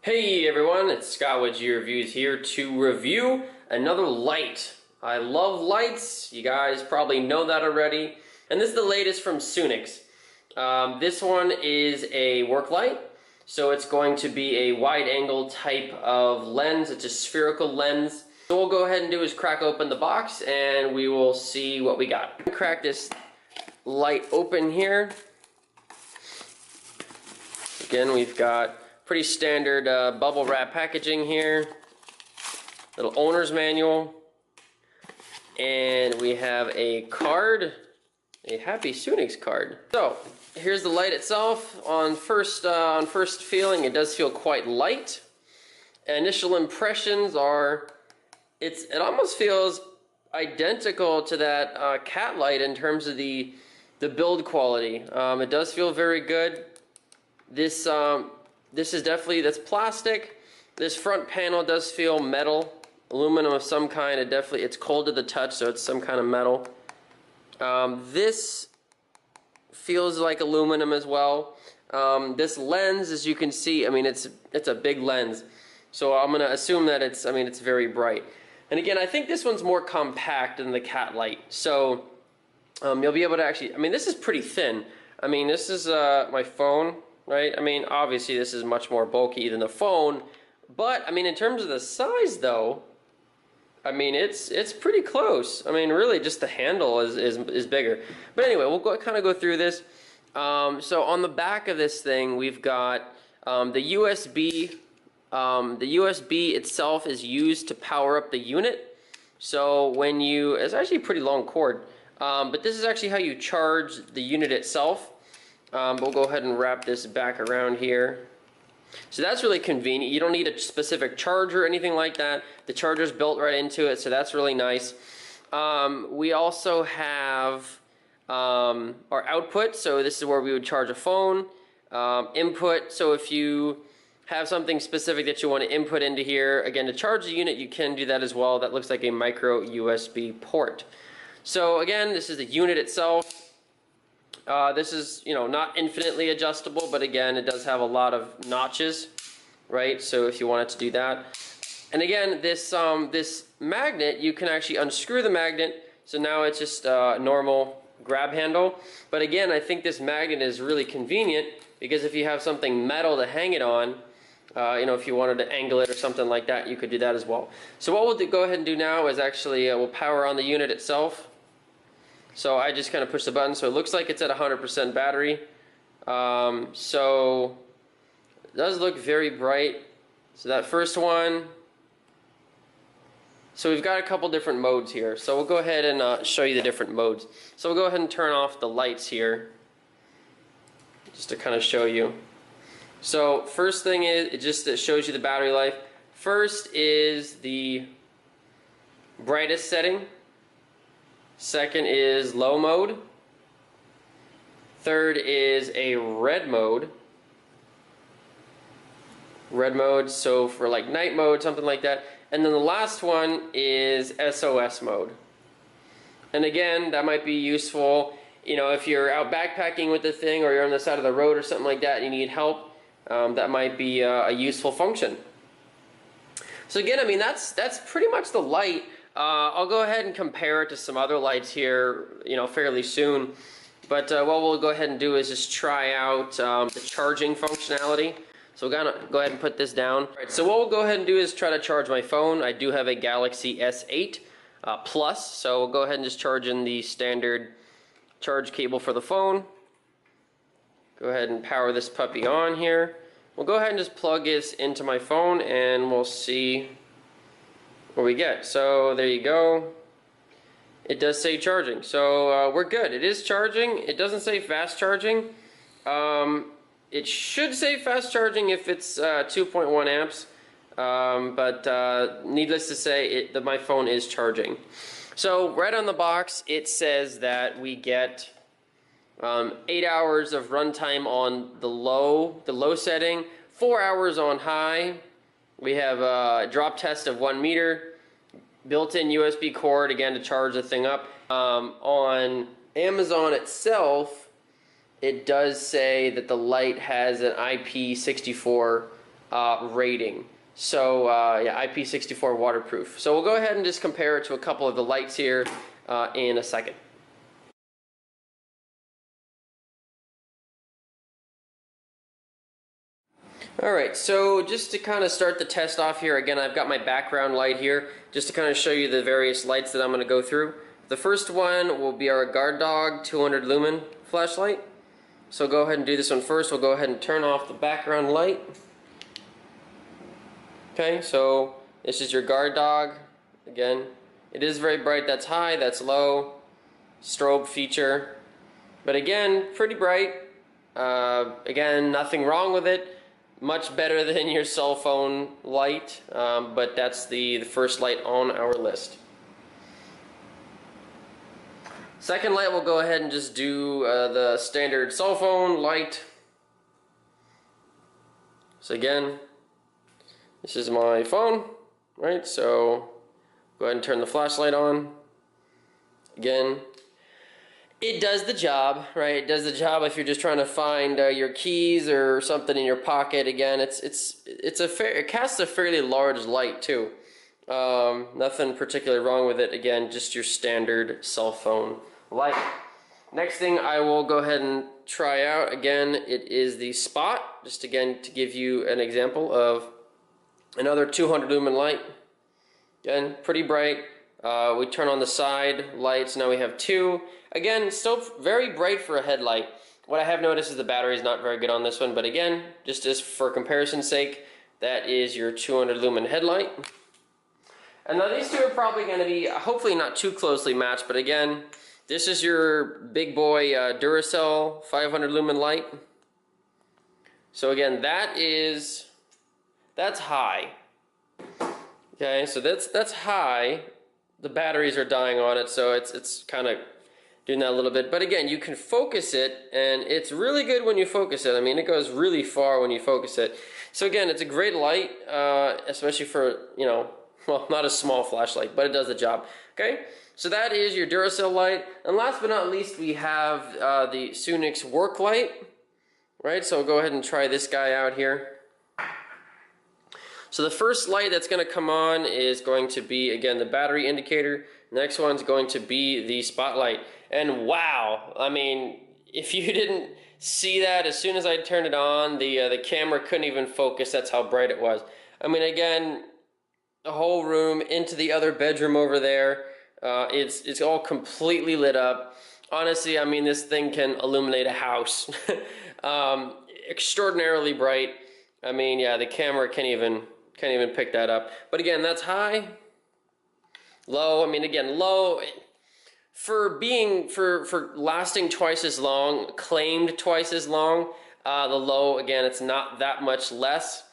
Hey everyone, it's Scott with GReviewz here to review another light. I love lights, you guys probably know that already. And this is the latest from Sunix. This one is a work light, so it's going to be a wide angle type of lens. It's a spherical lens. So what we'll go ahead and do is crack open the box and we will see what we got. Crack this light open here. Again, we've got pretty standard bubble wrap packaging here, little owner's manual, and we have a card, a Happy Sunix card. So here's the light itself. On first feeling, it does feel quite light. Initial impressions are, it almost feels identical to that cat light in terms of the build quality. It does feel very good. This is definitely, that's plastic. This front panel does feel metal, aluminum of some kind. It's cold to the touch, so it's some kind of metal. This feels like aluminum as well. This lens, as you can see, I mean, it's a big lens. So I'm gonna assume that it's very bright. And again, I think this one's more compact than the cat light. So you'll be able to actually, I mean, this is pretty thin. I mean, this is my phone. Right? I mean, obviously this is much more bulky than the phone, but I mean, in terms of the size though, I mean, it's pretty close. I mean, really just the handle is bigger. But anyway, we'll kind of go through this. So on the back of this thing, we've got the USB. The USB itself is used to power up the unit. So when it's actually a pretty long cord, but this is actually how you charge the unit itself. We'll go ahead and wrap this back around here. So that's really convenient. You don't need a specific charger or anything like that. The charger's built right into it, so that's really nice. We also have our output, so this is where we would charge a phone. Input, so if you have something specific that you want to input into here, again, to charge the unit, you can do that as well. That looks like a micro USB port. So again, this is the unit itself. This is, not infinitely adjustable, but again, it does have a lot of notches, right? So if you wanted to do that. And again, this magnet, you can actually unscrew the magnet. So now it's just a normal grab handle. But again, I think this magnet is really convenient because if you have something metal to hang it on, if you wanted to angle it or something like that, you could do that as well. So what we'll go ahead and do now is actually we'll power on the unit itself. So I just kind of push the button, so it looks like it's at 100% battery. So it does look very bright. So that first one, so we've got a couple different modes here. So we'll go ahead and show you the different modes. So we'll go ahead and turn off the lights here, just to kind of show you. So first thing is, it shows you the battery life. First is the brightest setting. Second is low mode. Third is a red mode. Red mode, so for like night mode, something like that. And then the last one is SOS mode. And again, that might be useful, if you're out backpacking with the thing or you're on the side of the road or something like that and you need help, that might be a useful function. So again, I mean, that's pretty much the light. I'll go ahead and compare it to some other lights here, fairly soon. But what we'll go ahead and do is just try out the charging functionality. So we're gonna go ahead and put this down. All right, so what we'll go ahead and do is try to charge my phone. I do have a Galaxy S8 Plus, so we'll go ahead and just charge in the standard charge cable for the phone. Go ahead and power this puppy on here. We'll go ahead and just plug this into my phone and we'll see what we get. So there you go. It does say charging, so we're good. It is charging. It doesn't say fast charging. It should say fast charging if it's 2.1 amps, but needless to say, my phone is charging. So right on the box, it says that we get 8 hours of runtime on the low setting, 4 hours on high. We have a drop test of 1 meter, built-in USB cord, again, to charge the thing up. On Amazon itself, it does say that the light has an IP64 rating. So yeah, IP64 waterproof. So we'll go ahead and just compare it to a couple of the lights here in a second. Alright, so just to kind of start the test off here, again, I've got my background light here, just to kind of show you the various lights that I'm going to go through. The first one will be our Guard Dog 200 lumen flashlight. So go ahead and do this one first. We'll go ahead and turn off the background light. Okay, so this is your Guard Dog. Again, it is very bright. That's high, that's low. Strobe feature. But again, pretty bright. Again, nothing wrong with it. Much better than your cell phone light, but that's the first light on our list. Second light, we'll go ahead and just do the standard cell phone light. So again, this is my phone, right? So go ahead and turn the flashlight on. Again, it does the job, right? It does the job if you're just trying to find your keys or something in your pocket. Again, it casts a fairly large light too. Nothing particularly wrong with it. Again, just your standard cell phone light. Next thing I will go ahead and try out, again, it is the Spot. Just again to give you an example of another 200 lumen light. Again, pretty bright. We turn on the side lights. Now we have two. Again, still very bright for a headlight. What I have noticed is the battery is not very good on this one, but again, just as for comparison's sake, that is your 200 lumen headlight. And now these two are probably going to be hopefully not too closely matched, but again, this is your big boy Duracell 500 lumen light. So again, that's high. Okay, so that's high. The batteries are dying on it, so it's kind of doing that a little bit. But again, you can focus it, and it's really good when you focus it. I mean, it goes really far when you focus it. So again, it's a great light, especially for, you know, well, not a small flashlight, but it does the job. Okay, so that is your Duracell light. And last but not least, we have the Sunix work light, right? So we'll go ahead and try this guy out here. So the first light that's going to come on is going to be, again, the battery indicator. Next one's going to be the spotlight. And wow, I mean, if you didn't see that, as soon as I turned it on, the camera couldn't even focus. That's how bright it was. I mean, again, the whole room into the other bedroom over there, it's all completely lit up. Honestly, I mean, this thing can illuminate a house. Extraordinarily bright. I mean, yeah, the camera can't even pick that up. But again, that's high. Low, I mean, again, low for lasting twice as long, claimed twice as long. The low, again, it's not that much less.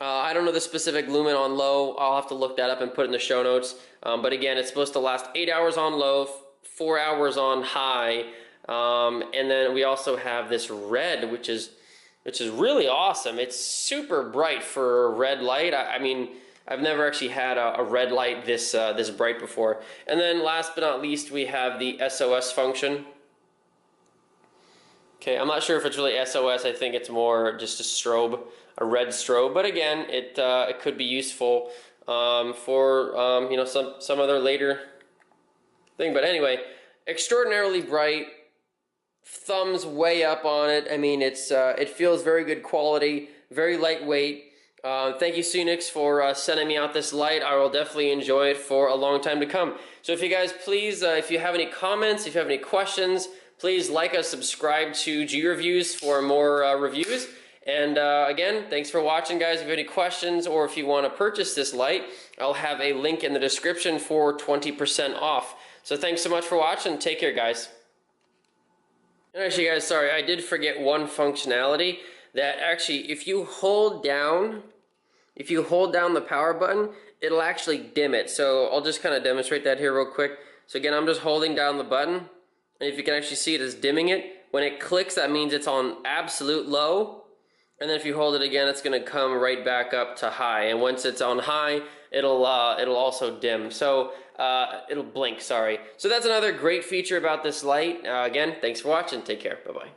I don't know the specific lumen on low. I'll have to look that up and put it in the show notes. But again, it's supposed to last 8 hours on low, 4 hours on high. And then we also have this red, which is really awesome. It's super bright for a red light. I mean, I've never actually had a red light this bright before. And then last but not least, we have the SOS function. Okay, I'm not sure if it's really SOS. I think it's more just a strobe, a red strobe. But again, it could be useful for you know, some other later thing. But anyway, extraordinarily bright. Thumbs way up on it. I mean, it feels very good quality, very lightweight. Thank you, Sunix, for sending me out this light. I will definitely enjoy it for a long time to come. So if you guys please, if you have any comments, if you have any questions, please like us, subscribe to GReviewz for more reviews. And again, thanks for watching, guys. If you have any questions or if you want to purchase this light, I'll have a link in the description for 20% off. So thanks so much for watching. Take care, guys. And actually, guys, sorry, I did forget one functionality that actually, if you hold down the power button, it'll actually dim it. So I'll just kind of demonstrate that here real quick. So again, I'm just holding down the button, and if you can actually see it is dimming it. When it clicks, that means it's on absolute low, and then if you hold it again, it's going to come right back up to high. And once it's on high, it'll also dim. So it'll blink, sorry. So that's another great feature about this light. Again, thanks for watching. Take care. Bye-bye.